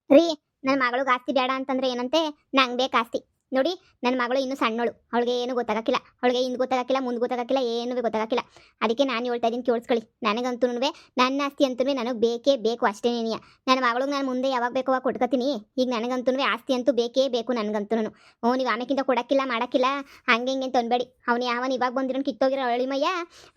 ರೀ, ನನ್ನ ಮಗಳಿಗೆ ಆಸ್ತಿ ಬೇಡ ಅಂತಂದ್ರೆ ಏನಂತೆ, ನಂಗೆ ಬೇಕು ಆಸ್ತಿ. ನೋಡಿ, ನನ್ನ ಮಗಳು ಇನ್ನೂ ಸಣ್ಣೋಳು, ಅವಳಿಗೆ ಏನು ಗೊತ್ತಾಗಕ್ಕಿಲ್ಲ, ಅವಳಿಗೆ ಹಿಂದೆ ಗೊತ್ತಾಗಕ್ಕಿಲ್ಲ, ಮುಂದೆ ಗೊತ್ತಾಗಕ್ಕಿಲ್ಲ, ಏನು ಗೊತ್ತಾಗಕ್ಕಿಲ್ಲ. ಅದಕ್ಕೆ ನಾನು ಹೇಳ್ತಾ ಇದ್ದೀನಿ, ಕೇಳಿಸ್ಕೊಳ್ಳಿ. ನನಗಂತೂ ನನ್ನ ಆಸ್ತಿ ಅಂತೂ ನನಗೆ ಬೇಕೇ ಬೇಕು ಅಷ್ಟೇನೇನಿಯ. ನನ್ನ ಮಗಳಿಗೆ ನಾನು ಮುಂದೆ ಯಾವಾಗ ಬೇಕೋ ಅವಾಗ ಕೊಟ್ಕೋತೀನಿ. ಈಗ ನನಗಂತೂ ಆಸ್ತಿ ಅಂತೂ ಬೇಕೇ ಬೇಕು ನನಗಂತೂ. ನೀವು ಆಮೇಕಿಂತ ಕೊಡಕ್ಕಿಲ್ಲ ಮಾಡಕ್ಕಿಲ್ಲ ಹಂಗೆ ಹಿಂಗೆ ಅಂತ ಅನ್ಬೇಡಿ. ಅವನು ಇವಾಗ ಬಂದಿರೋ ಕಿತ್ತೋಗಿರೋ ಅಳಿಮಯ್ಯ,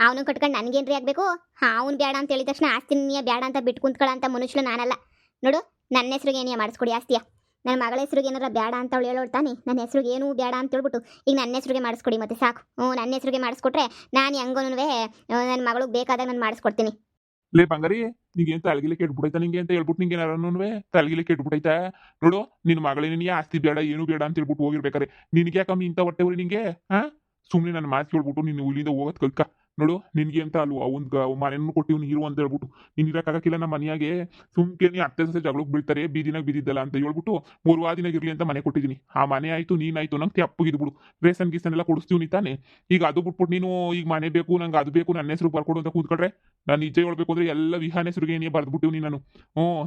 ಅವನು ಕಟ್ಕೊಂಡು ನನಗೇನ್ರಿ ಆಗಬೇಕು? ಅವನು ಬೇಡ ಅಂತ ಹೇಳಿದ ತಕ್ಷಣ ಆಸ್ತಿನಿಯ ಬೇಡ ಅಂತ ಬಿಟ್ಟು ಕುಂತ್ಕೊಳ್ಳೋ ಅಂತ ಮನುಷ್ಯರು ನಾನಲ್ಲ. ನೋಡು, ನನ್ನ ಹೆಸ್ರಿಗೆ ಏನಿಯ ಮಾಡಿಸ್ಕೊಡಿ ಆಸ್ತಿಯ. ನನ್ನ ಮಗಳ ಹೆಸ್ರಿಗೆ ಏನಾರ ಬೇಡ ಅಂತ ಅವಳು ಹೇಳೋಳು ತಾನೆ, ನನ್ನ ಹೆಸ್ರಿಗೆ ಏನೂ ಬೇಡ ಅಂತ ಹೇಳ್ಬಿಟ್ಟು ಈಗ ನನ್ನ ಹೆಸ್ರಿಗೆ ಮಾಡಿಸ್ಕೊಡಿ ಮತ್ತೆ ಸಾಕು. ನನ್ನ ಹೆಸ್ರಿಗೆ ಮಾಡಿಸ್ಕೊಟ್ರೆ ನಾನು ಹೆಂಗೋನು ನನ್ನ ಮಗಳಿಗೆ ಬೇಕಾದಾಗ ನಾನು ಮಾಡಿಸ್ಕೊಡ್ತೀನಿ. ಲೇ ಬಂಗಾರಿ, ನಿಂಗೇನು ತಲೆಗಿಲೆ ಕೆಟ್ಬಿಟ್ಟೈತ ನಿಂಗೆ ಅಂತ ಹೇಳ್ಬಿಟ್ಟು ನಿಂಗೆ ಯಾರನ್ನೂ ತಲೆಗಿಲೆ ಕೆಟ್ಬಿಟ್ಟೈತ. ನೋಡು, ನಿನ್ನ ಮಗಳೇನಿಯ ಆಸ್ತಿ ಬೇಡ ಏನು ಬೇಡ ಅಂತ ಹೇಳ್ಬಿಟ್ಟು ಹೋಗಿರ್ಬೇಕಾರೆ ನಿನಗೆ ಯಾಕಮ್ಮಿ ಇಂಥ ಹೊಟ್ಟೆವ್ರಿ ನಿಂಗೆ? ಸುಮ್ಮನೆ ನನ್ನ ಮಾತು ಕೇಳ್ಬಿಟ್ಟು ನೀನು ಇಲ್ಲಿಂದ ಹೋಗೋದು ಕಲ್ಕ. ನೋಡು, ನಿನಗೆ ಅಂತ ಅಲ್ವ ಒಂದು ಮನೆಯನ್ನು ಕೊಟ್ಟಿವ್ ನೀರು ಅಂತ ಹೇಳ್ಬಿಟ್ಟು ನೀನು ಇರೋಕ್ಕಾಗಕ್ಕಿಲ್ಲ ನಮ್ಮ ಮನೆಯಾಗೆ. ಸುಮ್ಕೆ ನೀ ಅತ್ತೆ ಸೊಸೆ ಜಗಳಕ್ಕೆ ಬೀಳ್ತಾರೆ, ಬೀದಿನಾಗ ಬಿದ್ದಿದ್ದಲ್ಲ ಅಂತ ಹೇಳ್ಬಿಟ್ಟು ಮೂರ್ವಾದಿನಾಗ ಇರಲಿ ಅಂತ ಮನೆ ಕೊಟ್ಟಿದ್ದೀನಿ. ಆ ಮನೆ ಆಯಿತು, ನೀನಾಯ್ತು, ನಂಗೆ ತೆಪ್ಪಗಿದ್ಬಿಡು. ರೇಷನ್ ಗೀಸನ್ ಎಲ್ಲ ಕೊಡಿಸ್ತೀವಿ ನೀ ತಾನೆ. ಈಗ ಅದು ಬಿಟ್ಬಿಟ್ಟು ನೀನು ಈಗ ಮನೆ ಬೇಕು ನಂಗೆ ಅದು ಬೇಕು ನನ್ನ ಹೆಸರು ಬರ್ಕೊಡು ಅಂತ ಕೂತ್ಕೊಂಡ್ರೆ ನಾನು ನಿಜ ಹೇಳ್ಬೇಕು ಅಂದ್ರೆ ಎಲ್ಲ ವಿಹಾನ ಹೆಸರಿಗೆ ಏನೇ ಬರ್ದ್ಬಿಟ್ಟಿವ್ ನೀ ನಾನು.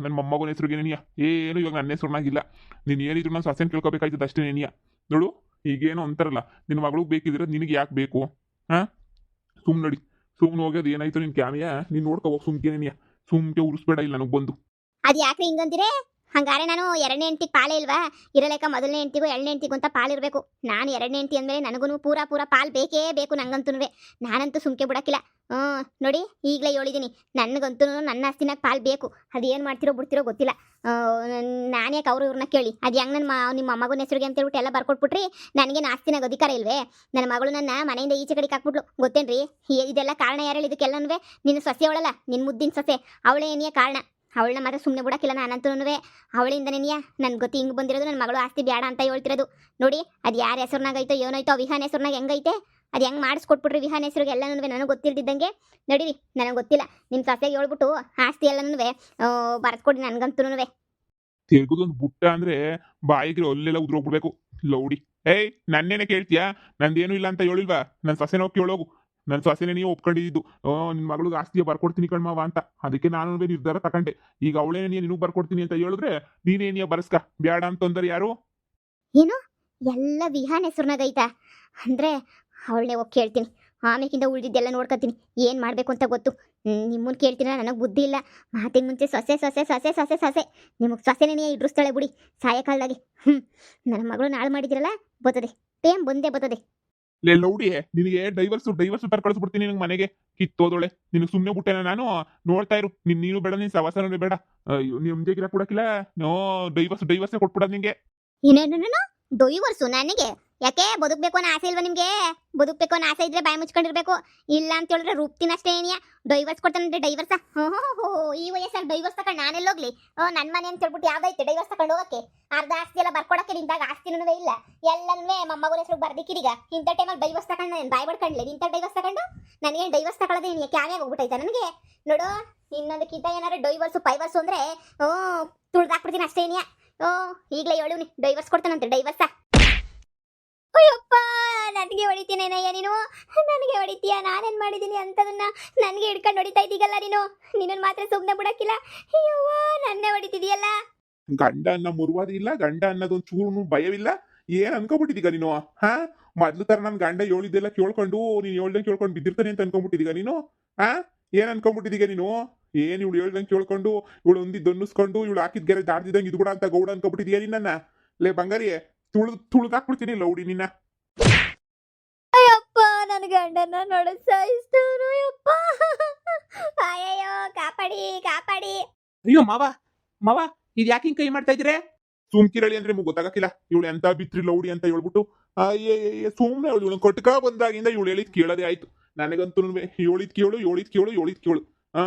ನನ್ನ ಮೊಮ್ಮಗನ ಹೆಸರಿಗೆ ಏನಿಯ ಏನು ಇವಾಗ ನನ್ನ ಹೆಸರುನಾಗಿಲ್ಲ. ನೀನು ಏನಿದ್ರು ನಾನು ಸೊಸೆನ ಕೇಳ್ಕೊಬೇಕಾಯ್ತದ ಅಷ್ಟೇ ಏನಿಯ. ನೋಡು, ಈಗೇನು ಅಂತಾರಲ್ಲ, ನಿನ್ನ ಮಗಳಿಗೆ ಬೇಕಿದ್ರೆ ನಿನಗೆ ಯಾಕೆ ಬೇಕು? ಸುಮ್ಮನೆ ನಡಿ, ಸುಮ್ಮನೆ ಹೋಗೋದು ಏನಾಯ್ತು ನಿನ್ ಕ್ಯಾಮಿಯ ನೀನು ನೋಡ್ಕೊ ಹೋಗಿ. ಸುಮ್ಕೇನೇನಿಯ ಸುಮ್ಕೆ ಉರಿಸ್ಬೇಡ ಇಲ್ಲ ನನಗೆ ಬಂದು. ಅದು ಯಾಕ್ರಿ ಹಿಂಗಂತೀರಿ? ಹಂಗಾರೆ ನಾನು ಎರಡನೇ ಹೆಂಡತಿಗೆ ಪಾಲೇ ಇಲ್ವಾ? ಇರಲೇಕ ಮೊದಲನೇ ಹೆಂಡತಿಗೂ ಎರಡನೇ ಹೆಂಡತಿಗೂ ಅಂತ ಪಾಲಿರಬೇಕು. ನಾನು ಎರಡನೇ ಹೆಂಡತಿ ಅಂದಮೇಲೆ ನನಗೂ ಪೂರ ಪಾಲು ಬೇಕೇ ಬೇಕು ನಂಗಂತೂ. ನಾನಂತೂ ಸುಮ್ಕೆ ಬಿಡಕ್ಕಿಲ್ಲ. ನೋಡಿ, ಈಗಲೇ ಹೇಳಿದ್ದೀನಿ, ನನಗಂತೂ ನನ್ನ ಆಸ್ತಿನಾಗ ಪಾಲು ಬೇಕು. ಅದು ಏನು ಮಾಡ್ತಿರೋ ಬಿಡ್ತಿರೋ ಗೊತ್ತಿಲ್ಲ. ನಾನು ಯಾಕೆ ಇವ್ರನ್ನ ಕೇಳಿ ಅದು ಹೆಂಗೆ ನಿಮ್ಮ ಮಗನ ಹೆಸರಿಗೆ ಅಂತ ಹೇಳ್ಬಿಟ್ಟು ಎಲ್ಲ ಬರ್ಕೊಟ್ಬಿಟ್ರಿ. ನನಗೇನು ಆಸ್ತಿನಾಗ ಅಧಿಕಾರ ಇಲ್ವೇ? ನನ್ನ ಮಗಳು ನನ್ನ ಮನೆಯಿಂದ ಈಚೆ ಕಡೆಗೆ ಹಾಕ್ಬಿಟ್ಲು, ಗೊತ್ತೇನ್ರಿ? ಇದೆಲ್ಲ ಕಾರಣ ಯಾರು ಹೇಳಿ ಇದಕ್ಕೆಲ್ಲನೂ? ನಿನ್ನ ಸೊಸೆ ಅವಳಲ್ಲ, ನಿನ್ನ ಮುದ್ದಿನ ಸೊಸೆ ಅವಳೇ ಏನಿಯ ಕಾರಣ. ಅವಳನ್ನ ಮಾತ್ರ ಸುಮ್ಮನೆ ಬಿಡಕ್ಕಿಲ್ಲ ನಾನಂತೂ. ಅವಳಿಂದನೇನಿಯ ನನ್ನ ಗೊತ್ತಿ ಹಿಂಗೆ ಬಂದಿರೋದು, ನನ್ನ ಮಗಳು ಆಸ್ತಿ ಬೇಡ ಅಂತ ಹೇಳ್ತಿರೋದು. ನೋಡಿ, ಅದು ಯಾರ ಹೆಸರ್ನಾಗೈತೋ ಏನೋಯ್ತೋ, ವಿಹಾನ ಹೆಸರ್ನಾಗ ಹೆಂಗೈತೆ ಅದು ಹೆಂಗೆ ಮಾಡಿಸ್ಕೊಟ್ಬಿಟ್ರಿ ವಿಹಾನ ಹೆಸರಿಗೆ ಎಲ್ಲನೂ ನನಗೆ ಗೊತ್ತಿಲ್ದಿದ್ದಂಗೆ. ನಡೀರಿ, ನನಗೆ ಗೊತ್ತಿಲ್ಲ, ನಿಮ್ಮ ಸೊಸೆಗೆ ಹೇಳ್ಬಿಟ್ಟು ಆಸ್ತಿ ಎಲ್ಲನೂ ಬರ್ಕೊಡಿ ನನಗಂತೂ. ತೆಗೆದೊಂದು ಬುಟ್ಟ ಅಂದ್ರೆ ಬಾಯಿಗೆ ಅಲ್ಲೆಲ್ಲ ಉದ್ರೋಗ್ಬಿಡ್ಬೇಕು. ಲೌಡಿ, ಏಯ್ ನನ್ನೇನೆ ಕೇಳ್ತೀಯಾ? ನಂದೇನು ಇಲ್ಲ ಅಂತ ಹೇಳಿಲ್ವಾ? ನನ್ನ ಸೊಸೆನ ಹೋಗಿ ಕೇಳೋಗು. ನನ್ನ ಸೊಸೆನೇ ನೀವು ಒಪ್ಕೊಂಡಿದ್ದು ನಿನ್ನ ಮಗಳಿಗೆ ಆಸ್ತಿಯ ಬರ್ಕೊಡ್ತೀನಿ ಕಣ್ಮಾವ ಅಂತ. ಅದಕ್ಕೆ ನಾನು ನಿರ್ಧಾರ ತಗೊಂಡೆ. ಈಗ ಅವಳೇನೇ ನಿನಗೆ ಬರ್ಕೊಡ್ತೀನಿ ಅಂತ ಹೇಳಿದ್ರೆ ನೀನೇನಿಯ ಬರ್ಸ್ಕ. ಬೇಡ ಅಂತಂದ್ರೆ ಯಾರು? ಏನು ಎಲ್ಲ ವಿಹಾನ ಹೆಸರ್ನಾಗೈತಾ? ಅಂದರೆ ಅವಳನ್ನೇ ಹೋಗಿ ಕೇಳ್ತೀನಿ. ಆಮೇಕಿಂದ ಉಳಿದಿದ್ದೆಲ್ಲ ನೋಡ್ಕೊತೀನಿ, ಏನು ಮಾಡಬೇಕು ಅಂತ ಗೊತ್ತು. ನಿಮ್ಮನ್ನು ಕೇಳ್ತೀನ, ನನಗೆ ಬುದ್ಧಿ ಇಲ್ಲ. ಮಾತಿಗೆ ಮುಂಚೆ ಸೊಸೆ ಸೊಸೆ ಸೊಸೆ ಸೊಸೆ ಸೊಸೆ ನಿಮಗೆ ಸೊಸೆನೇ ಇಡ್ರಿಸ್ತಾಳೆ ಬಿಡಿ ಸಾಯಕಾಲದಾಗಿ. ನನ್ನ ಮಗಳು ನಾಳು ಮಾಡಿದಿರಲ್ಲ, ಬರ್ತದೆ ಟೇಮ್ ಬಂದೇ ಬರ್ತದೆ. ಲೇ ಲೌಡಿ, ನಿನಗೆ ಡೈವರ್ಸ್ ತರ ಕಳಿಸ್ಬಿಡ್ತೀನಿ ನಿನಗೆ ಮನೆಗೆ ಕಿತ್ತೋದೊಳೆ. ನಿನಗೆ ಸುಮ್ಮನೆ ಬಿಟ್ಟೆನ ನಾನು. ನೋಡ್ತಾ ಇರು, ನೀನು ಬೇಡ, ನಿನ್ನ ಸವಾಸನೂ ಬೇಡ. ನಿಮ್ಗೆ ಗಿರ ಕೊಡಕ್ಕಿಲ್ಲ. ನೋ, ಡೈವರ್ಸೇ ಕೊಟ್ಬಿಡೋದು ನಿಂಗೆ. ಏನೇನು ಡೈವರ್ಸು ನನಗೆ? ಯಾಕೆ ಬದುಕಬೇಕು ಅನ್ನೋ ಆಸೆ ಇಲ್ವಾ ನಿಮಗೆ? ಬದುಕಬೇಕು ಅನ್ನೋ ಆಸೆ ಇದ್ರೆ ಬಾಯಿ ಮುಚ್ಕೊಂಡಿರ್ಬೇಕು. ಇಲ್ಲ ಅಂತ ಹೇಳಿದ್ರೆ ರೂಪ್ತೀನಿ ಅಷ್ಟೇ ಏನಿಯ. ಡೈವರ್ಸ್ ಕೊಡ್ತಾನೆ ಡೈವರ್ಸ? ಈ ವಯಸ್ಸಲ್ಲಿ ಡೈವರ್ಸ್ ತಗೊಂಡು ನಾನೆಲ್ಲೋಗ್ಲಿ? ನನ್ನ ಮನೆ ಅಂತ ಹೇಳ್ಬಿಟ್ಟು ಯಾವ್ದೈತೆ ಡೈವರ್ಸ್ ತಗೊಂಡು ಹೋಗಕ್ಕೆ? ಅರ್ಧ ಆಸ್ತಿ ಎಲ್ಲ ಬರ್ಕೊಡಕ್ಕೆ ನಿಂತಾಗ ಆಸ್ತಿನೂ ಇಲ್ಲ, ಎಲ್ಲನೂ ಮೊಮ್ಮಗನ ಹೆಸರು ಬರ್ದಿಕ್ಕಿದೀಗ. ಇಂಥ ಟೈಮಲ್ಲಿ ಡೈವರ್ಸ್ ತಗೊಂಡು ನಾನು ಬಾಯ್ ಬಡ್ಕೊಂಡ್ಲೆ? ಇಂಥ ಡೈವರ್ಸ್ ತಗೊಂಡು ನನಗೆ ಡೈವರ್ಸ್ ತಗೊಳ್ಳೋದೇ ನೀನು ಕ್ಯಾಮ್ಯಾಗ ಹೋಗ್ಬಿಟ್ಟೈತೆ ನನಗೆ. ನೋಡು, ಇನ್ನೊಂದಕ್ಕಿಂತ ಏನಾರು ಡೈವರ್ಸು ಪೈವರ್ಸು ಅಂದರೆ ತುಳ್ದಾಕ್ಬಿಡ್ತೀನಿ ಅಷ್ಟೇ ಏನಿಯ. ಈಗಲೇ ಹೇಳು, ಡೈವರ್ಸ್ ಕೊಡ್ತಾನಂತೆ. ಡೈವರ್ಸ? ಅಯ್ಯಪ್ಪ, ನನಗೆ ಹೊಡಿತೀನೇನಯ್ಯ ನೀನು? ನನಗೆ ಹೊಡಿತೀಯ? ನಾನೇನು ಮಾಡಿದ್ದೀನಿ ಅಂತದನ್ನ ನನಗೆ ಹಿಡ್ಕೊಂಡು ಹೊಡಿತಾ ಇದ್ದೀಗಲ್ಲ ನೀನು. ನಿನ್ನನ್ನು ಮಾತ್ರ ಸುಮ್ಮನೆ ಬಿಡಕ್ಕಿಲ್ಲ. ಅಯ್ಯವ್ವ, ನನ್ನೇ ಹೊಡಿತಿದೀಯಲ್ಲ. ಗಂಡ ಅನ್ನ ಮುರುವಾದಿ ಇಲ್ಲ, ಗಂಡ ಅನ್ನೋದೊಂದು ಚೂರು ಭಯವಿಲ್ಲ. ಏನ್ ಅನ್ಕೊಬಿಟ್ಟಿದೀಗ ನೀನು? ಮೊದ್ಲು ತರ ನನ್ ಗಂಡ ಹೇಳಿದ್ದೆಲ್ಲ ಕೇಳ್ಕೊಂಡು ನೀನ್ ಹೇಳ್ದಂಗೆ ಕೇಳ್ಕೊಂಡು ಬಿದ್ದಿರ್ತಾನೆ ಅಂತ ಅನ್ಕೊಂಡ್ಬಿಟ್ಟಿದೀಗ ನೀನು? ಏನ್ ಅನ್ಕೊಂಡ್ಬಿಟ್ಟಿದೀಗ ನೀನು? ಏನ್ ಇವಳು ಹೇಳ್ದಂಗೆ ಕೇಳ್ಕೊಂಡು ಇವಳು ಒಂದಿದ್ದು ಅನ್ನಿಸ್ಕೊಂಡು ಇವಳು ಹಾಕಿದ ಗೆರೆ ದಾಡ್ದಿದ್ದಂಗೆ ಇದು ಕೂಡ ಅಂತ ಗೌಡ ಅನ್ಕೊಂಡ್ಬಿಟ್ಟಿದೀಯ ನಿನ್ನ? ಲೇ ಬಂಗಾರಿ, ತುಳುಗಾಕ್ಬಿಡ್ತೀನಿ ಲೌಡಿ ನಿನ್ನ. ಅಯ್ಯಪ್ಪ, ನನ್ನ ಗಂಡನ ನೋಡ ಸಾಯಿಸ್ತವ್ರು. ಅಯ್ಯಪ್ಪ, ಅಯ್ಯಯ್ಯೋ, ಕಾಪಾಡಿ ಕಾಪಾಡಿ. ಅಯ್ಯೋ ಮಾವ ಇದು ಯಾಕೆ ಹಿಂಗೆ ಕೈ ಮಾಡ್ತಾ ಇದ್ದೀರಾ? ಸುಮ್ಕಿರಳಿ ಅಂದ್ರೆ ನಿಮ್ಗೆ ಗೊತ್ತಾಗಕ್ಕಿಲ್ಲ. ಇವಳು ಎಂತ ಬಿತ್ರಿ ಲೌಡಿ ಅಂತ ಹೇಳ್ಬಿಟ್ಟು ಸುಮ್ನೆ ಇವಳು ಕೊಟ್ಕ ಬಂದಾಗಿಂದ ಇವಳು ಹೇಳಿದ್ ಕೇಳೋದೇ ಆಯ್ತು. ನನಗಂತೂ ಹೇಳಿದ್ ಕೇಳು.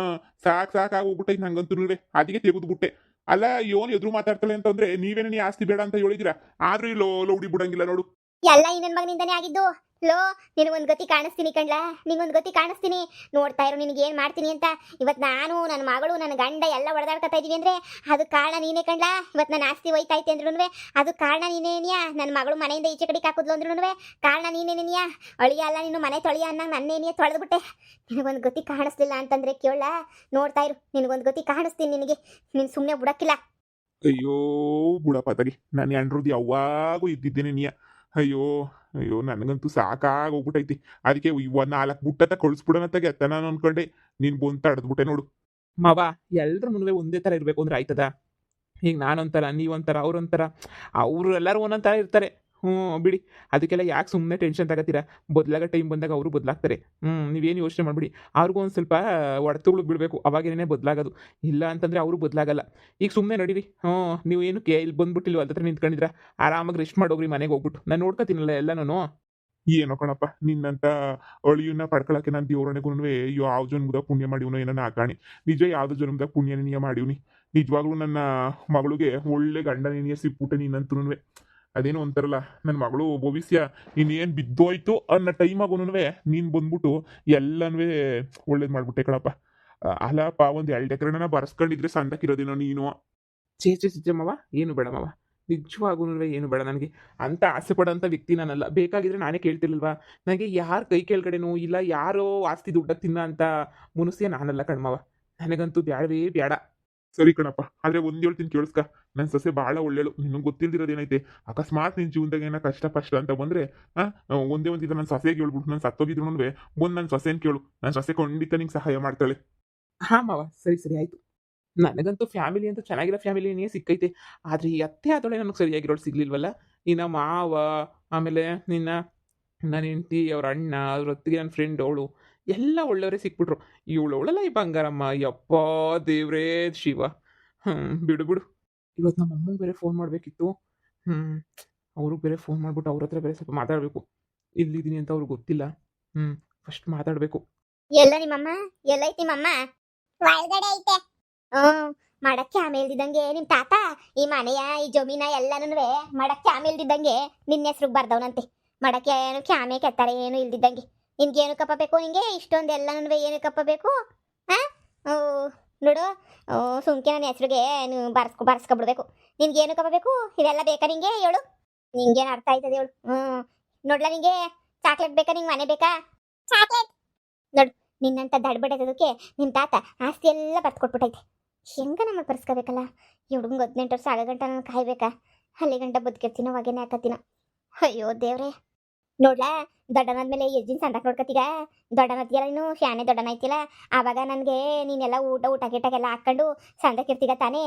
ಸಾಕಾಗೋಗ್ಬಿಟ್ಟೈತೆ ನಂಗಂತೂ. ಅದಕ್ಕೆ ತೆಗೆದ್ಬಿಟ್ಟೆ. ಅಲ್ಲ, ಯೋನ್ ಎದುರು ಮಾತಾಡ್ತಾಳೆ ಅಂತಂದ್ರೆ ನೀವೇನೇ ನೀ ಆಸ್ತಿ ಬೇಡ ಅಂತ ಹೇಳಿದಿರ, ಆದ್ರೂ ಇಲ್ಲಿ ಲೌಡಿ ಬಿಡಂಗಿಲ್ಲ ನೋಡು. ಎಲ್ಲ ಈ ನನ್ನ ಮಗನಿಂದಾನೇ ಆಗಿದ್ದು. ಲೋ, ನಿನಗೊಂದು ಗತಿ ಕಾಣಿಸ್ತೀನಿ ಕಣ್ಲಾ, ನಿಂಗೊಂದು ಗತಿ ಕಾಣಿಸ್ತೀನಿ. ನೋಡ್ತಾ ಇರು ನಿನಗೆ ಏನು ಮಾಡ್ತೀನಿ ಅಂತ. ಇವತ್ತು ನಾನು, ನನ್ನ ಮಗಳು, ನನ್ನ ಗಂಡ ಎಲ್ಲ ಹೊಡೆದಾಡ್ಕೊತಾ ಇದೀವಿ ಅಂದರೆ ಅದು ಕಾರಣ ನೀನೇ ಕಣ್ಲಾ. ಇವತ್ತು ನನ್ನ ಆಸ್ತಿ ಹೋಯ್ತೈತೆ ಅಂದ್ರೂ ಅದು ಕಾರಣ ನೀನೇನಿಯಾ. ನನ್ನ ಮಗಳು ಮನೆಯಿಂದ ಈಚೆ ಕಡೆಗೆ ಹಾಕಿದ್ಲು ಅಂದ್ರೂ ಕಾರಣ ನೀನೇನಿಯಾ. ಅಳಿಯ ಅಲ್ಲ ನೀನು, ಮನೆ ತೊಳಿಯ ಅನ್ನಂಗೆ ನನ್ನೇನಿಯೇ ತೊಳೆದ್ಬಿಟ್ಟೆ. ನಿನಗೊಂದು ಗತಿ ಕಾಣಿಸ್ಲಿಲ್ಲ ಅಂತಂದರೆ ಕೇಳ, ನೋಡ್ತಾ ಇರು, ನಿನಗೊಂದು ಗತಿ ಕಾಣಿಸ್ತೀನಿ ನಿನಗೆ. ನೀನು ಸುಮ್ಮನೆ ಬಿಡಕ್ಕಿಲ್ಲ. ಅಯ್ಯೋ ಬುಡಪ್ಪ ತಗಿ ನಾನು ಎಂಡ್ರದ್ದು ಯಾವಾಗೂ ಇದ್ದಿದ್ದೇನೆ ನೀಯ ಅಯ್ಯೋ ಅಯ್ಯೋ ನನಗಂತೂ ಸಾಕಾಗೋಗ್ಬಿಟ್ಟೈತಿ ಅದಕ್ಕೆ ಇವ 4 ಬುಟ್ಟತ ಕಳಿಸ್ಬಿಡೋಣ ತಗೆ ಅತ್ತ ನಾನು ಅನ್ಕೊಂಡೆ ನೀನು ಬಂದು ತಡೆದ್ಬಿಟ್ಟೆ ನೋಡು. ಮಾವ ಎಲ್ರ ಮುಂದೆ ಒಂದೇ ಥರ ಇರಬೇಕು ಅಂದ್ರೆ ಆಯ್ತದ? ಈಗ ನಾನೊಂಥರ ನೀವೊಂಥರ ಅವ್ರೊಂಥರ ಅವರು ಎಲ್ಲರೂ ಒಂದೊಂದು ಥರ ಇರ್ತಾರೆ. ಹ್ಞೂ ಬಿಡಿ, ಅದಕ್ಕೆಲ್ಲ ಯಾಕೆ ಸುಮ್ಮನೆ ಟೆನ್ಷನ್ ತಗೋತೀರಾ? ಬದಲಾಗೋ ಟೈಮ್ ಬಂದಾಗ ಅವರು ಬದಲಾಗ್ತಾರೆ. ನೀವೇನು ಯೋಚನೆ ಮಾಡಿಬಿಡಿ. ಅವ್ರಿಗೂ ಒಂದು ಸ್ವಲ್ಪ ಒಡೆತಗಳು ಬೀಳಬೇಕು, ಅವಾಗೇನೇ ಬದಲಾಗೋದು. ಇಲ್ಲ ಅಂತಂದರೆ ಅವರು ಬದಲಾಗಲ್ಲ. ಈಗ ಸುಮ್ಮನೆ ನಡೀರಿ. ನೀವು ಏನಕ್ಕೆ ಇಲ್ಲಿ ಬಂದ್ಬಿಟ್ಟಿಲ್ವ ಅದ್ರ ಹತ್ರ ನಿಂತ್ಕೊಂಡಿದ್ರ? ಆರಾಮಾಗಿ ರೆಸ್ಟ್ ಮಾಡೋಗ್ರಿ ಮನೆಗೆ ಹೋಗ್ಬಿಟ್ಟು. ನಾನು ನೋಡ್ಕೊತೀನಲ್ಲ ಎಲ್ಲನೂ. ಏನೋ ಕಣಪ್ಪ ನಿನ್ನಂತ ಅಳಿಯನ್ನ ಪಡ್ಕೊಳಕ್ಕೆ ನಾನು ದೇವ್ರನೆಗೂ ಯಾವ ಜನ್ಮದಾಗ ಪುಣ್ಯ ಮಾಡಿವ್ನೋ ಏನೋ ಕಾಣಿ. ನಿಜ ಯಾವ್ದು ಜನ್ಮದಾಗ ಪುಣ್ಯ ನೀಯ ಮಾಡಿವ್ನಿ. ನಿಜವಾಗ್ಲೂ ನನ್ನ ಮಗಳಿಗೆ ಒಳ್ಳೆ ಗಂಡ ನೀನಿಯ ಸಿಕ್ಬಿಟ್ಟೆ ನೀನಂತೂ. ಅದೇನೋ ಅಂತಾರಲ್ಲ, ನನ್ನ ಮಗಳು ಭವಿಷ್ಯ ಇನ್ನೇನು ಬಿದ್ದೋಯ್ತು ಅನ್ನೋ ಟೈಮಾಗೂ ನೀನು ಬಂದ್ಬಿಟ್ಟು ಎಲ್ಲನೂ ಒಳ್ಳೇದು ಮಾಡ್ಬಿಟ್ಟೆ ಕಣಪ್ಪ. ಅಲ್ಲಪ್ಪ ಒಂದು 2 ಎಕರೆನ ಬರ್ಸ್ಕೊಂಡಿದ್ರೆ ಸಂದಕ್ಕಿರೋದೇನೋ ನೀನು. ಚೇ ಮಾವ, ಏನು ಬೇಡ ಮಾವ. ನಿಜವಾಗೂ ಏನು ಬೇಡ ನನಗೆ. ಅಂತ ಆಸೆ ಪಡೋಂಥ ವ್ಯಕ್ತಿ ನಾನಲ್ಲ. ಬೇಕಾಗಿದ್ರೆ ನಾನೇ ಕೇಳ್ತಿರ್ಲಿಲ್ವಾ? ನನಗೆ ಯಾರ ಕೈ ಕೆಳಗಡೆನೂ ಇಲ್ಲ, ಯಾರೋ ಆಸ್ತಿ ದುಡ್ಡ ತಿನ್ನೋ ಅಂತ ಮನುಷ್ಯ ನಾನಲ್ಲ ಕಣ್ಮವ. ನನಗಂತೂ ಬ್ಯಾಡವೇ ಬೇಡ. ಸರಿ ಕಣಪ್ಪ, ಆದ್ರೆ ಒಂದ್ ಹೇಳ್ತೀನಿ ಕೇಳಿಸ್ಕ. ನನ್ನ ಸೊಸೆ ಭಾಳ ಒಳ್ಳೆಳು. ನಿನಗೆ ಗೊತ್ತಿಲ್ದಿರೋದೇನೈತೆ, ಅಕಸ್ಮಾತ್ ನಿನ್ ಜೀವನದಾಗ ಏನೋ ಕಷ್ಟ ಅಂತ ಬಂದ್ರೆ ಒಂದೇ ಒಂದಿದ ನನ್ನ ಸೊಸೆಗೆ ಹೇಳ್ಬಿಟ್ಟು ನಾನು ಸತ್ತೋಗಿದ್ರು ಬಂದು ನನ್ನ ಸೊಸೆನ ಕೇಳು. ನನ್ನ ಸೊಸೆ ಖಂಡಿತ ನಿಂಗೆ ಸಹಾಯ ಮಾಡ್ತಾಳೆ. ಹಾಂ ಮಾವ, ಸರಿ ಆಯಿತು. ನನಗಂತೂ ಫ್ಯಾಮಿಲಿ ಅಂತ ಚೆನ್ನಾಗಿರೋ ಫ್ಯಾಮಿಲಿನೇ ಸಿಕ್ಕೈತೆ. ಆದರೆ ಈ ಅತ್ತೆ ಆದೊಳೆ ನನಗೆ ಸರಿಯಾಗಿರೋಳು ಸಿಗ್ಲಿಲ್ವಲ್ಲ. ನಿನ್ನ ಮಾವ, ಆಮೇಲೆ ನನ್ನ ಹೆಂಡತಿ, ಅವ್ರ ಅಣ್ಣ, ಅವ್ರ ಹೊತ್ತಿಗೆ ನನ್ನ ಫ್ರೆಂಡ್ ಅವಳು ಎಲ್ಲ ಒಳ್ಳೆಯವರೇ ಸಿಕ್ಬಿಟ್ರು. ಇವಳವಳಲ್ಲ ಈ ಬಂಗಾರಮ್ಮ. ಯಪ್ಪ ದೇವ್ರೇ ಶಿವ. ಬಿಡು. ಇವತ್ತು ನಮ್ಮ ಅಮ್ಮಂಗೆ ಬೇರೆ ಫೋನ್ ಮಾಡಬೇಕಿತ್ತು. ಅವ್ರಿಗೆ ಬೇರೆ ಫೋನ್ ಮಾಡ್ಬಿಟ್ಟು ಅವ್ರ ಹತ್ರ ಬೇರೆ ಸ್ವಲ್ಪ ಮಾತಾಡಬೇಕು. ಇಲ್ಲಿದ್ದೀನಿ ಅಂತ ಅವ್ರಿಗೆ ಗೊತ್ತಿಲ್ಲ. ಫಸ್ಟ್ ಮಾತಾಡಬೇಕು. ಎಲ್ಲ ನಿಮ್ಮಮ್ಮ ಎಲ್ಲೈತಿ ನಿಮ್ಮಮ್ಮ? ಒಳಗಡೆ ಐತೆ. ಮಾಡಕ್ಕೆ ಆಮೇಲ್ದಿದ್ದಂಗೆ ನಿಮ್ ತಾತ ಈ ಮನೆಯ ಈ ಜಮೀನ ಎಲ್ಲಾನು ಮಾಡಕ್ಕೆ ಆಮೇಲ್ದಿದ್ದಂಗೆ ನಿನ್ನ ಹೆಸ್ರಿಗೆ ಬರ್ದವನಂತೆ. ಮಾಡಕ್ಕೆ ಏನು ಕ್ಯಾಮೆ ಕೆತ್ತಾರೆ ಏನು ಇಲ್ದಿದ್ದಂಗೆ. ನಿನ್ಗೆ ಏನು ಕಪ್ಪ ಬೇಕು? ನಿಂಗೆ ಇಷ್ಟೊಂದು ಎಲ್ಲಾನು ಏನು ಕಪ್ಪ ಬೇಕು? ನೋಡು, ಸುಮ್ಕೆ ನನ್ನ ಹೆಸ್ರಿಗೆ ನೀನು ಬರ್ಸ್ಕೊಬಿಡ್ಬೇಕು. ನಿನ್ಗೇನು ಕಪ್ಪ ಬೇಕು? ಇದೆಲ್ಲ ಬೇಕಾ ನಿಂಗೆ? ಹೇಳು, ನಿಂಗೇನು ಅರ್ಥ ಆಯ್ತದೆ ಹೇಳು. ನೋಡ್ಲಾ, ನಿಂಗೆ ಚಾಕ್ಲೇಟ್ ಬೇಕಾ? ನಿಂಗೆ ಮನೆ ಬೇಕಾ? ಚಾಕ್ಲೇಟ್ ನೋಡು, ನಿನ್ನಂತ ದಡ್ಬಡೋದಕ್ಕೆ ನಿನ್ನ ತಾತ ಆಸ್ತಿ ಎಲ್ಲ ಬರ್ತು ಕೊಟ್ಬಿಟ್ಟೈತೆ. ಹೆಂಗ ನಮ್ಮ ಬರ್ಸ್ಕೋಬೇಕಲ್ಲ. ಈ ಹುಡುಗಂಗೆ 18 ವರ್ಷ ಆಗ ಗಂಟ ನಾನು ಕಾಯ್ಬೇಕಾ? ಅಲ್ಲಿ ಗಂಟ ಬದುಕಿರ್ತೀನೋ ಹೊಗೆನೇ ಹಾಕತ್ತೀನೋ. ಅಯ್ಯೋ ದೇವ್ರೆ. ನೋಡ್ಲಾ, ದೊಡ್ಡನಾದ್ಮೇಲೆ ಎಜ್ಜಿನ ಸಂದಕ್ಕೆ ನೋಡ್ಕೊತೀಗ. ದೊಡ್ಡನತ್ತಿಯಲ್ಲ ನೀನು, ಶಾನೆ ದೊಡ್ಡನಾಯ್ತಿಲ್ಲ. ಆವಾಗ ನನಗೆ ನೀನೆಲ್ಲ ಊಟ ಗಿಟಕ್ಕೆಲ್ಲ ಹಾಕ್ಕೊಂಡು ಸಂದಕ್ಕೆ ಇರ್ತೀಗ ತಾನೇ,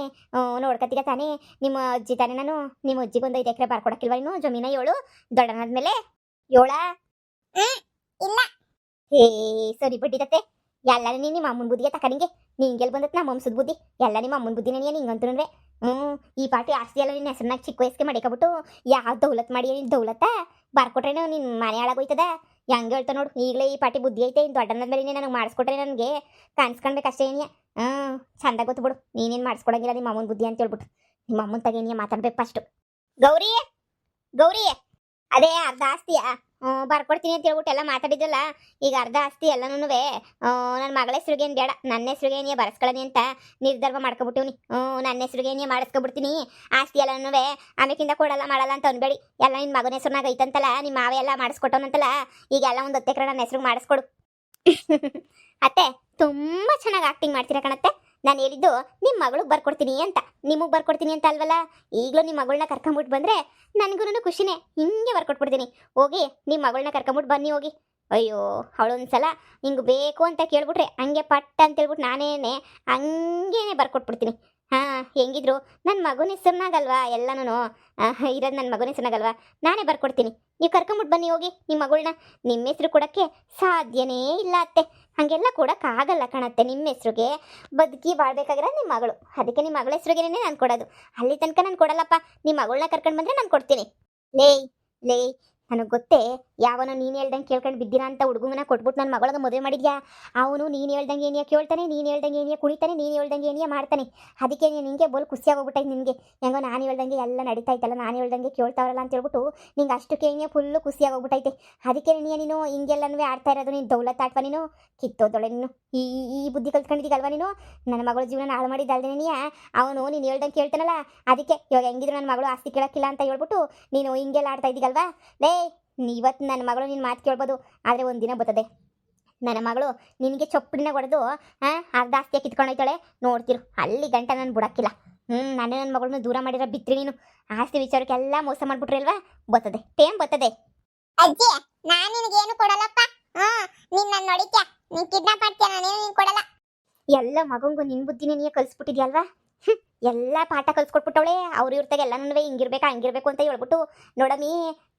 ನೋಡ್ಕೊತೀಗ ತಾನೇ. ನಿಮ್ಮ ಅಜ್ಜಿ ತಾನೇ ನಾನು. ನಿಮ್ಮ ಅಜ್ಜಿಗೆ ಒಂದು 5 ಎಕರೆ ಬರ್ಕೊಡಕ್ಕಿಲ್ವ ನೀನು ಜಮೀನ? ಹೇಳು, ದೊಡ್ಡನಾದ್ಮೇಲೆ ಏಳ ಇಲ್ಲ. ಹೇ ಸರಿ ಬಿಟ್ಟಿದತ್ತೆ. ಎಲ್ಲ ನಿಮ್ಮ ಅಮ್ಮನ ಬುದ್ಧಿಗೆ ತಕ ನಿಂಗೆ. ನಿಂಗೆಲ್ಲಿ ಬಂದತ್ ನಮ್ಮ ವಂಶದ ಬುದ್ಧಿ? ಎಲ್ಲ ನಿಮ್ಮ ಅಮ್ಮನ ಬುದ್ಧಿನೇ ನಿಂಗಂತೂ. ಈ ಪಾಟಿ ಆಸ್ತಿ ಎಲ್ಲ ನಿನ್ನ ಹೆಸರನ್ನಾಗ ಚಿಕ್ಕ ವಯಸ್ಸಿಗೆ ಮಾಡಿಕೊಬಿಟ್ಟು ಯಾವ ದೌಲತ್ ಮಾಡಿ ದೌಲತ್ತ ಬರ್ಕೊಟ್ರೇನು ನಿನ್ನ ಮನೆ ಹಾಳಾಗೋಯ್ತದ? ಹೆಂಗೆ ಹೇಳ್ತಾ ನೋಡು, ಈಗಲೇ ಈ ಪಾಟಿ ಬುದ್ಧಿ ಐತೆ. ಇನ್ನು ದೊಡ್ಡನ ಮೇಲೆ ನನಗೆ ಮಾಡಿಸ್ಕೊಟ್ರೆ ನನಗೆ ಕಾಣಿಸ್ಕೊಳ್ಬೇಕಷ್ಟೇ ಏನಿಯ. ಚಂದ ಗೊತ್ತು ಬಿಡು, ನೀನೇನು ಮಾಡಿಸ್ಕೊಡಂಗಿಲ್ಲ ನಿಮ್ಮ ಅಮ್ಮನ ಬುದ್ಧಿ ಅಂತ ಹೇಳ್ಬಿಟ್ಟು. ನಿಮ್ಮ ಅಮ್ಮನ ತಗೇನಿಯ ಮಾತಾಡ್ಬೇಕು ಫಸ್ಟು. ಗೌರಿ ಅದೇ ಅರ್ಧ ಆಸ್ತಿಯಾ ಬರ್ಕೊಡ್ತೀನಿ ಅಂತ ಹೇಳ್ಬಿಟ್ಟು ಎಲ್ಲ ಮಾತಾಡಿದ್ರಲ್ಲ. ಈಗ ಅರ್ಧ ಆಸ್ತಿ ಎಲ್ಲನೂ ನನ್ನ ಮಗಳ ಹೆಸ್ರಿಗೆ ಏನು ಬೇಡ, ನನ್ನ ಹೆಸ್ರಿಗೆ ಏನಿಯ ಬರ್ಸ್ಕೊಳ್ಳಿ ಅಂತ ನಿರ್ಧಾರ ಮಾಡ್ಕೊಬಿಟ್ಟಿವ್ನಿ. ನನ್ನ ಹೆಸ್ರಿಗೆ ಏನಿಯ ಮಾಡಿಸ್ಕೊಬಿಡ್ತೀನಿ. ಆಸ್ತಿ ಎಲ್ಲನೂ ಆಮೇಕಿಂದ ಕೊಡಲ್ಲ ಮಾಡಲ್ಲ ಅಂತ ಅನ್ಬೇಡಿ. ಎಲ್ಲ ನಿನ್ನ ಮಗನ ಹೆಸ್ರನಾಗ ಐತಂತಲ್ಲ, ನಿಮ್ಮ ಮಾವ ಎಲ್ಲ ಮಾಡಿಸ್ಕೊಟ್ಟವನಂತಲ್ಲ. ಈಗ ಎಲ್ಲ ಒಂದು 10 ಎಕರೆ ನನ್ನ ಹೆಸ್ರಿಗೆ ಮಾಡಿಸ್ಕೊಡು. ಅತ್ತೆ ತುಂಬ ಚೆನ್ನಾಗಿ ಆಕ್ಟಿಂಗ್ ಮಾಡ್ತೀರಾ ಕಣತ್ತೆ. ನಾನು ಹೇಳಿದ್ದು ನಿಮ್ಮ ಮಗಳಿಗೆ ಬರ್ಕೊಡ್ತೀನಿ ಅಂತ, ನಿಮಗೆ ಬರ್ಕೊಡ್ತೀನಿ ಅಂತ ಅಲ್ವಲ್ಲ. ಈಗಲೂ ನಿಮ್ಮ ಮಗಳನ್ನ ಕರ್ಕೊಂಬಿಟ್ಟು ಬಂದರೆ ನನಗೂ ಖುಷಿನೇ. ಹಿಂಗೆ ಬರ್ಕೊಟ್ಬಿಡ್ತೀನಿ. ಹೋಗಿ ನಿಮ್ಮ ಮಗಳನ್ನ ಕರ್ಕೊಂಬಿಟ್ಟು ಬನ್ನಿ ಹೋಗಿ. ಅಯ್ಯೋ, ಅವಳೊಂದ್ಸಲ ಹಿಂಗೆ ಬೇಕು ಅಂತ ಕೇಳ್ಬಿಟ್ರೆ ಹಂಗೆ ಪಟ್ಟ ಅಂತ ಹೇಳ್ಬಿಟ್ಟು ನಾನೇನೆ ಹಂಗೇನೆ ಬರ್ಕೊಟ್ಬಿಡ್ತೀನಿ. ಹೆಂಗಿದ್ರು ನನ್ನ ಮಗನ ಹೆಸರ್ನಾಗಲ್ವಾ ಎಲ್ಲನೂ ಇರೋದು, ನನ್ನ ಮಗನ ಹೆಸರ್ನಾಗಲ್ವಾ. ನಾನೇ ಬರ್ಕೊಡ್ತೀನಿ. ನೀವು ಕರ್ಕೊಂಬಿಟ್ಟು ಬನ್ನಿ ಹೋಗಿ ನಿಮ್ಮ ಮಗಳನ್ನ. ನಿಮ್ಮ ಹೆಸ್ರು ಕೊಡೋಕ್ಕೆ ಸಾಧ್ಯನೇ ಇಲ್ಲ ಅತ್ತೆ. ಹಾಗೆಲ್ಲ ಕೊಡೋಕ್ಕಾಗಲ್ಲ ಕಣತ್ತೆ. ನಿಮ್ಮ ಹೆಸ್ರಿಗೆ ಬದುಕಿ ಬಾಳ್ಬೇಕಾಗಿರೋ ನಿಮ್ಮ ಮಗಳು. ಅದಕ್ಕೆ ನಿಮ್ಮ ಮಗಳ ಹೆಸ್ರಿಗೇನೆ ನಾನು ಕೊಡೋದು. ಅಲ್ಲಿ ತನಕ ನಾನು ಕೊಡಲ್ಲಪ್ಪ. ನಿಮ್ಮ ಮಗಳನ್ನ ಕರ್ಕೊಂಡು ಬಂದರೆ ನಾನು ಕೊಡ್ತೀನಿ. ಲೇ ನನಗೆ ಗೊತ್ತೇ, ಯಾವನೋ ನೀನು ಹೇಳ್ದಂಗೆ ಕೇಳ್ಕೊಂಡು ಬಿದ್ದೀರಾ ಅಂತ ಹುಡುಗನ ಕೊಟ್ಬಿಟ್ಟು ನನ್ನ ಮಗಳಿಗೆ ಮದುವೆ ಮಾಡಿದ್ಯಾ. ಅವನು ನೀನು ಹೇಳ್ದಂಗೆ ಏನಿಯ ಕೇಳ್ತಾನೆ, ನೀನು ಹೇಳ್ದಂಗೆ ಏನಿಯ ಕುಣಿತಾನೆ, ನೀನು ಹೇಳ್ದಂಗೆ ಏನಿಯ ಮಾಡ್ತಾನೆ. ಅದಕ್ಕೆ ನಿನಗೆ ಬೋಲ್ ಖುಷಿಯಾಗೋಗ್ಬಿಟ್ಟೈತೆ. ನಿನಗೆ ಹೆಂಗೋ ನಾನು ಹೇಳ್ದಂಗೆ ಎಲ್ಲ ನಡೀತಾ ಇತ್ತಲ್ಲ, ನಾನು ಹೇಳ್ದಂಗೆ ಕೇಳ್ತಾವ್ರಲ್ಲ ಅಂತ ಹೇಳ್ಬಿಟ್ಟು ನಿಂಗೆ ಅಷ್ಟಕ್ಕೆ ಏನಿಯ ಫುಲ್ಲು ಖುಷಿಯಾಗೋಗ್ಬಿಟ್ಟೈತೆ. ಅದಕ್ಕೆ ನೀನು ಹಿಂಗೆಲ್ಲನೂ ಆಡ್ತಾ ಇರೋದು. ನೀನು ದೌಲತ್ ಆಡ್ವಾ ನೀನು, ಕಿತ್ತೋದೊಳೆ ನೀನು. ಈ ಬುದ್ಧಿ ಕಲ್ತ್ಕೊಂಡಿದ್ದೀಗಲ್ವ ನೀನು. ನನ್ನ ಮಗಳ ಜೀವನ ಹಾಳು ಮಾಡಿದ್ದಲ್ದೇ ನೀ ಅವನು ನೀನು ಹೇಳ್ದಂಗೆ ಕೇಳ್ತಾನಲ್ಲ. ಅದಕ್ಕೆ ಇವಾಗ ಹೆಂಗಿದ್ರು ನನ್ನ ಮಗಳು ಆಸ್ತಿ ಕೇಳೋಕ್ಕಿಲ್ಲ ಅಂತ ಹೇಳ್ಬಿಟ್ಟು ನೀನು ಹಿಂಗೆಲ್ಲ ಆಡ್ತಾ ಇದ್ದೀಗಲ್ವಾ. ಇವತ್ತು ನನ್ನ ಮಗಳು ನಿನ್ನ ಮಾತು ಕೇಳ್ಬೋದು, ಆದರೆ ಒಂದಿನ ಬರ್ತದೆ ನನ್ನ ಮಗಳು ನಿನಗೆ ಚೊಪ್ಪಡಿನ ಹೊಡೆದು ಅರ್ಧ ಆಸ್ತಿಯ ಕಿತ್ಕೊಂಡೋಯ್ತಾಳೆ. ನೋಡ್ತಿರು, ಅಲ್ಲಿ ಗಂಟ ನಾನು ಬಿಡೋಕ್ಕಿಲ್ಲ. ನಾನು ನನ್ನ ಮಗಳನ್ನ ದೂರ ಮಾಡಿರೋ ಬಿತ್ರಿ ನೀನು ಆಸ್ತಿ ವಿಚಾರಕ್ಕೆಲ್ಲ ಮೋಸ ಮಾಡ್ಬಿಟ್ರಿ ಅಲ್ವಾ ಬರ್ತದೆ ಟೇಮ್ ಬರ್ತದೆ ಅಜ್ಜಿ ನಾನು ನಿನಗೇನು ಕೊಡಲ್ಲಪ್ಪ ನೀನ್ ನನ್ನ ನೋಡಿದ್ಯಾ ನೀನ್ ಕಿಡ್ನಾಪ್ ಮಾಡ್ತೀಯ ನಾನೇನು ನಿನ್ ಕೊಡಲ್ಲ ಎಲ್ಲ ಮಗಂಗೂ ನಿನ್ ಬುದ್ಧಿನೇ ನೀ ಕಲ್ಸ್ಬಿಟ್ಟಿದ್ಯಲ್ವಾ ಎಲ್ಲ ಪಾಠ ಕಲ್ಸ್ಕೊಟ್ಬಿಟ್ಟವಳೆ ಅವ್ರ ಇವ್ರತಾಗ ಎಲ್ಲನೂ ಹಿಂಗಿರ್ಬೇಕಾ ಹಂಗಿರ್ಬೇಕು ಅಂತ ಹೇಳ್ಬಿಟ್ಟು ನೋಡಮಿ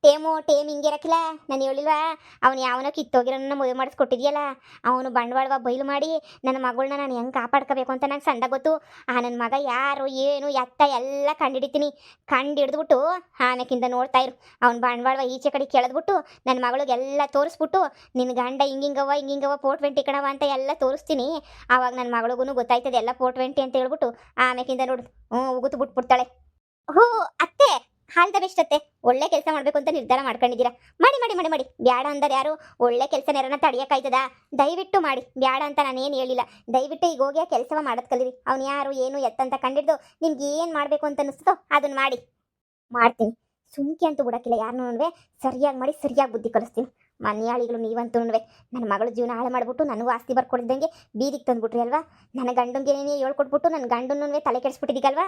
ಟೇಮ್ ಹಿಂಗಿರಕ್ಕಿಲ್ಲ ನಾನು ಹೇಳಿಲ್ವಾ ಅವ್ನು ಯಾವನೋ ಕಿತ್ತೋಗಿರೋನ ಮದುವೆ ಮಾಡಿಸ್ಕೊಟ್ಟಿದ್ಯಲ್ಲ ಅವನು ಬಂಡವಾಳವ ಬಯಲು ಮಾಡಿ ನನ್ನ ಮಗಳನ್ನ ನಾನು ಹೆಂಗೆ ಕಾಪಾಡ್ಕೋಬೇಕು ಅಂತ ನಂಗೆ ಸಂದ ಗೊತ್ತು ಆ ನನ್ನ ಮಗ ಯಾರು ಏನು ಎತ್ತ ಎಲ್ಲ ಕಂಡಿಡಿತೀನಿ ಹಿಡಿದ್ಬಿಟ್ಟು ಆಮೇಕಿಂದ ನೋಡ್ತಾ ಇರು ಅವ್ನು ಬಂಡವಾಳವ ಈಚೆ ಕಡೆ ಕೆಳೆದ್ಬಿಟ್ಟು ನನ್ನ ಮಗಳಿಗೆಲ್ಲ ತೋರಿಸ್ಬಿಟ್ಟು ನಿನ್ನ ಗಂಡ ಹಿಂಗಿಂಗವ 420 ಕಣವ ಅಂತ ಎಲ್ಲ ತೋರಿಸ್ತೀನಿ ಆವಾಗ ನನ್ನ ಮಗಳಿಗೂ ಗೊತ್ತಾಯ್ತದೆ ಎಲ್ಲ 420 ಅಂತ ಹೇಳ್ಬಿಟ್ಟು ಆಮೇಕಿಂದ ನೋಡು ಉಗುತ್ತು ಬಿಟ್ಬಿಡ್ತಾಳೆ ಹೋ ಅತ್ತೆ ಹಾಲ್ದ ಬೆಷ್ಟತ್ತೆ ಒಳ್ಳೆ ಕೆಲಸ ಮಾಡ್ಬೇಕು ಅಂತ ನಿರ್ಧಾರ ಮಾಡ್ಕೊಂಡಿದ್ದೀರಾ ಮಾಡಿ ಮಾಡಿ ಮಾಡಿ ಮಾಡಿ ಬ್ಯಾಡ ಅಂದರ್ ಯಾರು ಒಳ್ಳೆ ಕೆಲಸ ನೆರನ ತಡಿಯಕ್ಕಾಯ್ತದ ದಯವಿಟ್ಟು ಮಾಡಿ ಬ್ಯಾಡ ಅಂತ ನಾನೇನು ಹೇಳಿಲ್ಲ ದಯವಿಟ್ಟು ಈಗ ಹೋಗಿ ಆ ಕೆಲಸವ ಮಾಡೋದು ಕಲೀರಿ ಅವ್ನು ಯಾರು ಏನು ಎತ್ತಂತ ಕಂಡಿಡ್ದು ನಿಮ್ಗೆ ಏನು ಮಾಡಬೇಕು ಅಂತ ಅನಿಸ್ತೋ ಅದನ್ನ ಮಾಡ್ತೀನಿ ಸುಮ್ಕೆ ಅಂತೂ ಬಿಡಕ್ಕಿಲ್ಲ ಯಾರನ್ನೂ ಸರಿಯಾಗಿ ಮಾಡಿ ಸರಿಯಾಗಿ ಬುದ್ಧಿ ಕಲಿಸ್ತೀನಿ ಮನೆಯಾಳಿಗಳು ನೀವಂತೂ ನನ್ನ ಮಗಳ ಜೀವನ ಹಾಳು ಮಾಡಿಬಿಟ್ಟು ನನಗೂ ಆಸ್ತಿ ಬರ್ಕೊಡಿದ್ದಂಗೆ ಬೀದಿಗೆ ತಂದ್ಬಿಟ್ರಿ ಅಲ್ವಾ ನನ್ನ ಗಂಡಂಗೆ ಹೇಳ್ಕೊಟ್ಬಿಟ್ಟು ನನ್ನ ಗಂಡನೂ ತಲೆ ಕೆಡಿಸ್ಬಿಟ್ಟಿದ್ದೀಗಲ್ವಾ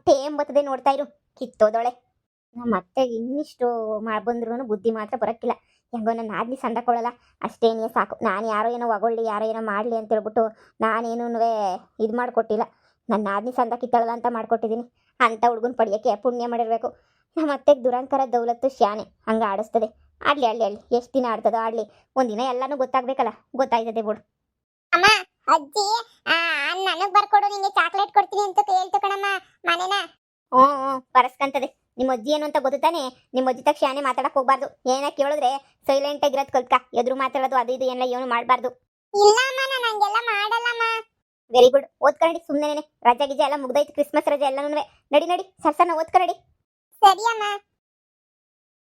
ಟೇಮ್ ಬರ್ತದೆ ನೋಡ್ತಾ ಇರು ಕಿತ್ತೋದೊಳೆ ಮತ್ತೆ ಇನ್ನಿಷ್ಟು ಬಂದ್ರೂ ಬುದ್ಧಿ ಮಾತ್ರ ಬರೋಕ್ಕಿಲ್ಲ ಹೆಂಗೋ ನನ್ನ ಆದ್ನಿ ಸಂದಕೊಳ್ಳಲ್ಲ ಅಷ್ಟೇನೇ ಸಾಕು ನಾನು ಯಾರೋ ಏನೋ ಒಗೊಳ್ಳಿ ಯಾರೋ ಏನೋ ಮಾಡಲಿ ಅಂತ ಹೇಳ್ಬಿಟ್ಟು ನಾನೇನೂ ಇದು ಮಾಡಿಕೊಟ್ಟಿಲ್ಲ ನನ್ನ ಆದ್ನಿ ಸಂದ ಕಿತ್ತಳಲ್ಲ ಅಂತ ಮಾಡ್ಕೊಟ್ಟಿದ್ದೀನಿ ಅಂಥ ಹುಡುಗನ ಪಡೆಯೋಕ್ಕೆ ಪುಣ್ಯ ಮಾಡಿರಬೇಕು ನಮ್ಮ ಅತ್ತೆಗೆ ದುರಂಕಾರ ದೌಲತ್ತು ಶಾನೆ ಹಂಗೆ ಆಡಿಸ್ತದೆ ಆಡ್ಲಿ ಎಷ್ಟು ದಿನ ಆಡ್ತದೋ ಆಡ್ಲಿ ಒಂದಿನ ಎಲ್ಲಾನು ಗೊತ್ತಾಗ್ಬೇಕಲ್ಲ ಗೊತ್ತಾಯ್ತದೆ ಬಿಡು ಅಮ್ಮ ಅಜ್ಜಿ ನನಗ್ ಬರ್ಕೊಡು ನಿಂಗೆ ಚಾಕ್ಲೇಟ್ ಕೊಡ್ತೀನಿ ಅಂತ ಹೇಳ್ತು ಕಣಮ್ಮ ಮನೆನ ಪರಸ್ಕಂತದೆ ನಿಮ್ಮ ಅಜ್ಜಿ ಏನು ಅಂತ ಗೊತ್ತಾನೆ ನಿಮ್ಮ ಅಜ್ಜಿ ತಕ್ಷಣ ಶಾನೆ ಮಾತಾಡಕ್ ಹೋಗ್ಬಾರ್ದು ಏನ ಕೇಳಿದ್ರೆ ಸೈಲೆಂಟ್ ಆಗಿರೋದು ಕಲ್ತ್ಕ ಎದುರು ಮಾತಾಡೋದು ಅದು ಇದು ಎಲ್ಲ ಏನು ಮಾಡಬಾರ್ದು ಇಲ್ಲ ಅಮ್ಮ ನಾನು ಹಂಗೆಲ್ಲ ಮಾಡಲ್ಲಮ್ಮ ವೆರಿ ಗುಡ್ ಓದ್ಕರಡಿ ಸುಮ್ಮನೆ ರಜಾ ಗಿಜಾ ಎಲ್ಲ ಮುಗ್ದೈತು ಕ್ರಿಸ್ಮಸ್ ರಜೆ ಎಲ್ಲನೂ ನಡಿ ಸರ್ಸನ ಓದ್ಕರಡಿ ಸರಿ ಅಮ್ಮ